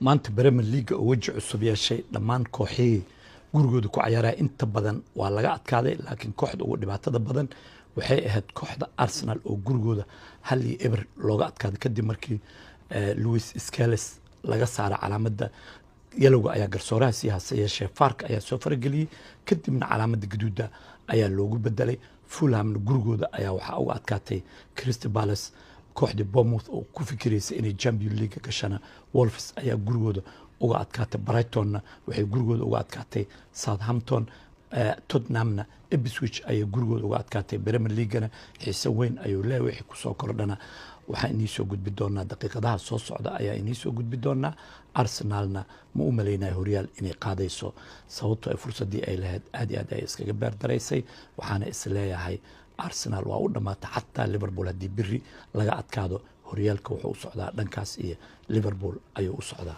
maanta Premier League oo waji cusub yeeshay dhammaan kooxihii gurigooda ku ciyaaraya inta badan waa laga adkaaday laakiin kooxda ugu dhibaatada badan waxay ahayd kooxda Arsenal oo gurigooda 1-0 looga adkaaday kadib markii Luis Skeles laga saaray calaamada yelowga ayaa garsooraha sii hase yeeshee Fark ayaa soo farageliyay kadibna calaamada gaduuda ayaa loogu bedelay Fulham gurigooda ayaa waxa uga adkaatay Crystal Palace kooxda Bournemouth oo ku fikiraysa inay Champions League gashana Wolves ayaa gurigooda uga adkaatay Brighton waxay gurigooda uga adkaatay Southampton Tottenhamna Ipswich ayaa gurigooda uga adkaatay Premier League-na xiise weyn ayuu leeyahay wixii ku soo kordhana waxaa inii soo gudbi doonaa daqiiqadaha soo socda ayaa inii soo gudbi doonaa Arsenalna ma u maleynayo horyaal inay qaadayso sababtoo ay fursadii ay lahayd aad iyo aad ay iskaga beerdaraysay waxaana is leeyahay Arsenal waa u dhamaatay xataa Liverpool haddii biri laga adkaado horyaalka wuxuu u socdaa dhankaas iyo Liverpool ayuu u socdaa